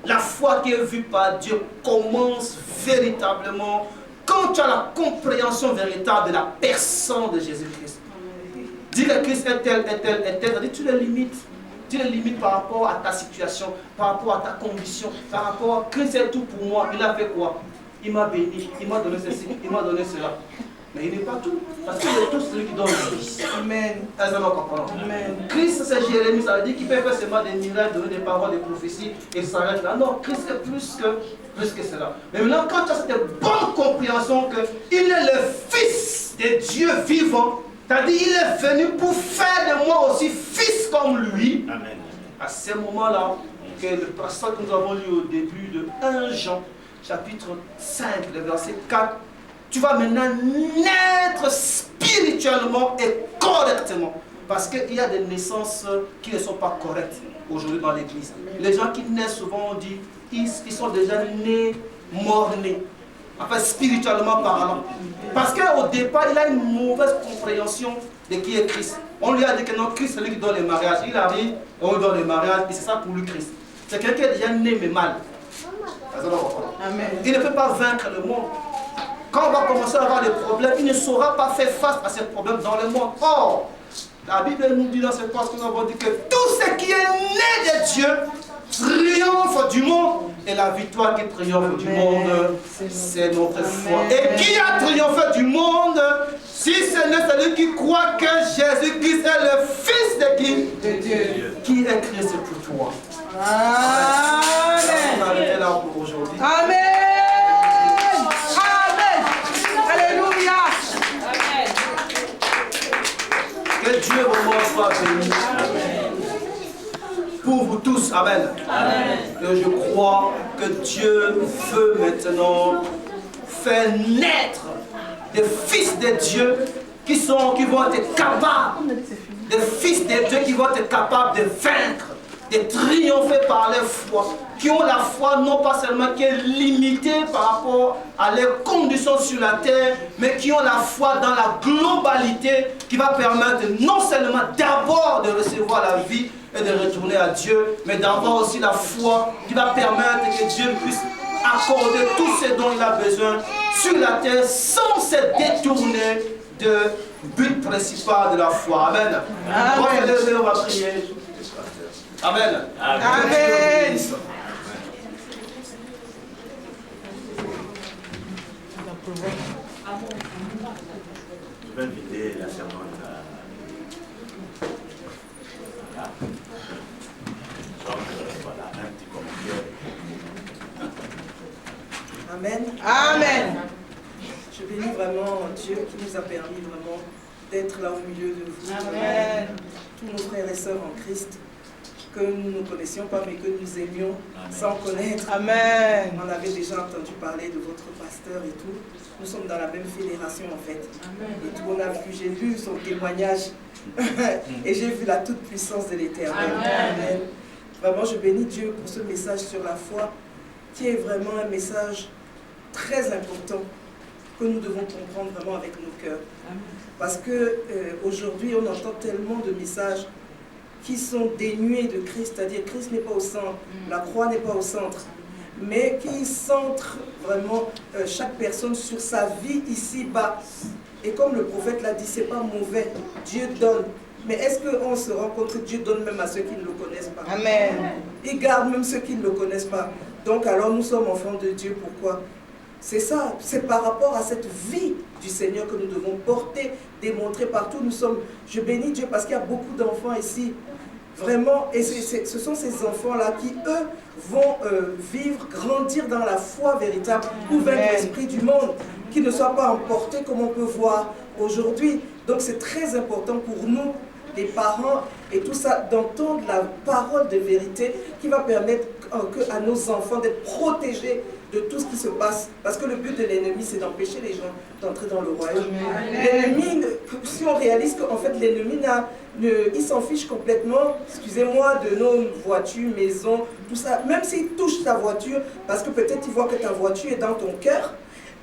Speaker 1: La foi qui est vue par Dieu commence véritablement quand tu as la compréhension véritable de la personne de Jésus-Christ. Dis que Christ est tel, tu le limites. Tu le limites par rapport à ta situation, par rapport à ta condition, par rapport à Christ est tout pour moi. Il a fait quoi? Il m'a béni, il m'a donné ceci, il m'a donné cela. Mais il n'est pas tout. Parce qu'il est tout celui qui donne la vie. Amen. Amen. Christ, c'est Jérémie, ça veut dire qu'il peut faire seulement des miracles, donner des paroles, des prophéties, et s'arrête là. Non, Christ est plus que cela. Mais maintenant, quand tu as cette bonne compréhension qu'il est le Fils de Dieu vivant, c'est-à-dire qu'il est venu pour faire de moi aussi fils comme lui. Amen. À ce moment-là, que le passage que nous avons lu au début de 1 Jean, chapitre 5, le verset 4, tu vas maintenant naître spirituellement et correctement. Parce qu'il y a des naissances qui ne sont pas correctes aujourd'hui dans l'église. Les gens qui naissent souvent, on dit, ils sont déjà nés, morts-nés. Enfin, spirituellement parlant. Parce qu'au départ, il a une mauvaise compréhension de qui est Christ. On lui a dit que non, Christ c'est lui qui donne les mariages. Il arrive, on lui donne les mariages, et c'est ça pour lui Christ. C'est quelqu'un qui est déjà né mais mal. Amen. Il ne peut pas vaincre le monde. Quand on va commencer à avoir des problèmes, il ne saura pas faire face à ces problèmes dans le monde. Or, la Bible nous dit dans cette phrase que nous avons dit que tout ce qui est né de Dieu triomphe du monde. Et la victoire qui triomphe du monde, c'est notre foi. Et qui a triomphé du monde, si ce n'est celui qui croit que Jésus-Christ est le Fils de qui? De Dieu. Qui est Christ pour toi? Amen. On va arrêter là pour aujourd'hui.
Speaker 2: Amen. Amen. Alléluia. Amen.
Speaker 1: Que Dieu vraiment soit béni. Pour vous tous, amen. Amen. Et je crois que Dieu veut maintenant faire naître des fils de Dieu qui vont être capables, des fils de Dieu qui vont être capables de vaincre, de triompher par leur foi, qui ont la foi non pas seulement qui est limitée par rapport à leurs conditions sur la terre, mais qui ont la foi dans la globalité qui va permettre non seulement d'abord de recevoir la vie et de retourner à Dieu, mais d'avoir aussi la foi qui va permettre que Dieu puisse accorder tout ce dont il a besoin sur la terre sans se détourner du but principal de la foi. Amen. Amen. On va prier. Amen.
Speaker 2: Amen.
Speaker 3: Je vais inviter la servante à Voilà, un petit commentaire.
Speaker 2: Amen. Amen.
Speaker 4: Je bénis vraiment Dieu qui nous a permis vraiment d'être là au milieu de vous.
Speaker 2: Amen.
Speaker 4: Tous nos frères et sœurs en Christ, que nous ne connaissions pas, mais que nous aimions sans connaître.
Speaker 2: Amen.
Speaker 4: On avait déjà entendu parler de votre pasteur et tout. Nous sommes dans la même fédération en fait.
Speaker 2: Amen.
Speaker 4: Et tout, j'ai lu son témoignage et j'ai vu la toute puissance de l'Éternel.
Speaker 2: Amen.
Speaker 4: Vraiment, je bénis Dieu pour ce message sur la foi, qui est vraiment un message très important que nous devons comprendre vraiment avec nos cœurs. Parce que aujourd'hui, on entend tellement de messages qui sont dénués de Christ, c'est-à-dire Christ n'est pas au centre, la croix n'est pas au centre, mais qui centrent vraiment chaque personne sur sa vie ici-bas. Et comme le prophète l'a dit, c'est pas mauvais, Dieu donne. Mais est-ce qu'on se rend compte que Dieu donne même à ceux qui ne le connaissent pas?
Speaker 2: Amen.
Speaker 4: Il garde même ceux qui ne le connaissent pas. Donc alors nous sommes enfants de Dieu, pourquoi? C'est ça, c'est par rapport à cette vie du Seigneur que nous devons porter, démontrer partout. Nous sommes, je bénis Dieu parce qu'il y a beaucoup d'enfants ici, vraiment, et ce sont ces enfants-là qui, eux, vont vivre, grandir dans la foi véritable pour vaincre l'esprit du monde, qui ne soit pas emporté comme on peut voir aujourd'hui. Donc c'est très important pour nous, les parents et tout ça, d'entendre la parole de vérité qui va permettre à nos enfants d'être protégés de tout ce qui se passe. Parce que le but de l'ennemi, c'est d'empêcher les gens d'entrer dans le royaume. L'ennemi, si on réalise qu'en fait l'ennemi, il s'en fiche complètement, excusez-moi, de nos voitures, maisons, tout ça. Même s'il touche ta voiture, parce que peut-être il voit que ta voiture est dans ton cœur,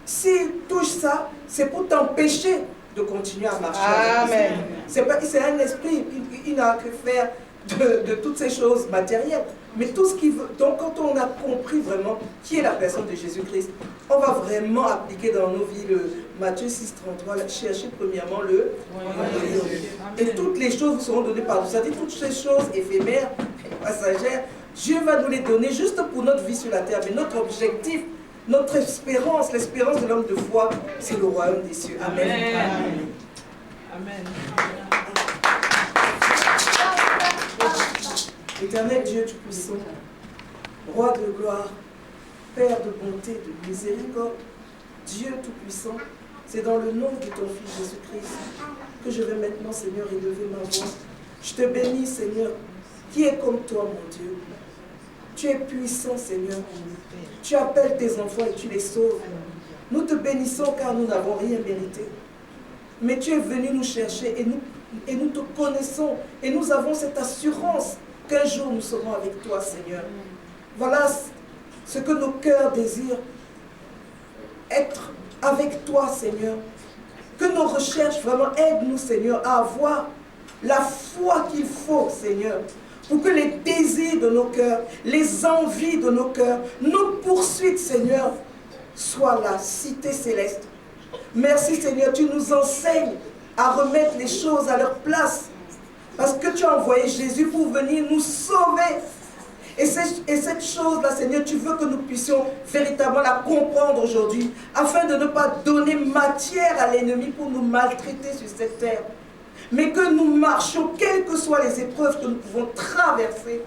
Speaker 4: s'il touche ça, c'est pour t'empêcher de continuer à marcher.
Speaker 2: Amen.
Speaker 4: C'est un esprit, il n'a que faire de toutes ces choses matérielles. Mais tout ce qu'il veut. Donc quand on a compris vraiment qui est la personne de Jésus-Christ, on va vraiment appliquer dans nos vies le Matthieu 6,33, chercher premièrement le royaume. Et toutes les choses vous seront données par Dieu. C'est-à-dire toutes ces choses éphémères, passagères, Dieu va nous les donner juste pour notre vie sur la terre. Mais notre objectif, notre espérance, l'espérance de l'homme de foi, c'est le royaume des cieux. Amen.
Speaker 2: Amen. Amen.
Speaker 4: Éternel Dieu Tout-Puissant, Roi de gloire, Père de bonté, de miséricorde, Dieu Tout-Puissant, c'est dans le nom de ton Fils Jésus-Christ que je vais maintenant, Seigneur, élever ma voix. Je te bénis, Seigneur, qui est comme toi, mon Dieu. Tu es puissant, Seigneur. Tu appelles tes enfants et tu les sauves. Nous te bénissons car nous n'avons rien mérité. Mais tu es venu nous chercher et nous te connaissons. Et nous avons cette assurance qu'un jour nous serons avec toi, Seigneur. Voilà ce que nos cœurs désirent. Être avec toi, Seigneur. Que nos recherches vraiment aident-nous, Seigneur, à avoir la foi qu'il faut, Seigneur. Pour que les désirs de nos cœurs, les envies de nos cœurs, nos poursuites, Seigneur, soient la cité céleste. Merci, Seigneur, tu nous enseignes à remettre les choses à leur place. Parce que tu as envoyé Jésus pour venir nous sauver. Et cette chose-là, Seigneur, tu veux que nous puissions véritablement la comprendre aujourd'hui, afin de ne pas donner matière à l'ennemi pour nous maltraiter sur cette terre. Mais que nous marchions, quelles que soient les épreuves que nous pouvons traverser,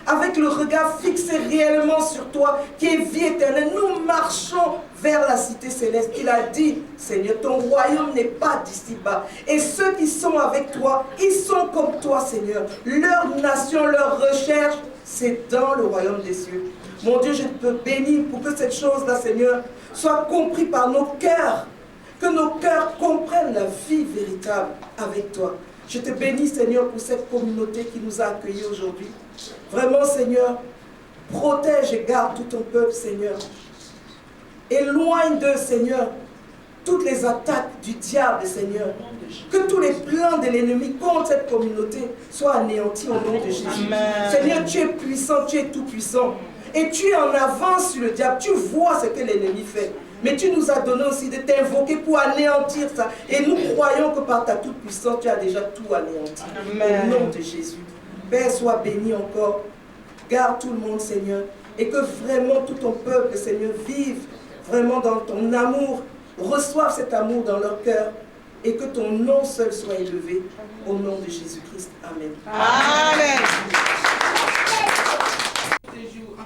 Speaker 4: avec le regard fixé réellement sur toi, qui est vie éternelle. Nous marchons vers la cité céleste. Il a dit, Seigneur, ton royaume n'est pas d'ici-bas. Et ceux qui sont avec toi, ils sont comme toi, Seigneur. Leur nation, leur recherche, c'est dans le royaume des cieux. Mon Dieu, je te bénis pour que cette chose-là, Seigneur, soit comprise par nos cœurs. Que nos cœurs comprennent la vie véritable avec toi. Je te bénis, Seigneur, pour cette communauté qui nous a accueillis aujourd'hui. Vraiment, Seigneur, protège et garde tout ton peuple, Seigneur. Éloigne d'eux, Seigneur, toutes les attaques du diable, Seigneur. Que tous les plans de l'ennemi contre cette communauté soient anéantis au nom de Jésus. Amen. Seigneur, tu es puissant, tu es tout puissant. Et tu es en avance sur le diable. Tu vois ce que l'ennemi fait. Mais tu nous as donné aussi de t'invoquer pour anéantir ça. Et nous croyons que par ta toute-puissance, tu as déjà tout anéanti. Amen. Au nom de Jésus. Père, sois béni encore. Garde tout le monde, Seigneur. Et que vraiment tout ton peuple, Seigneur, vive vraiment dans ton amour. Reçoive cet amour dans leur cœur. et que ton nom seul soit élevé, au nom de Jésus-Christ. Amen.
Speaker 2: Amen.
Speaker 5: Ces jours,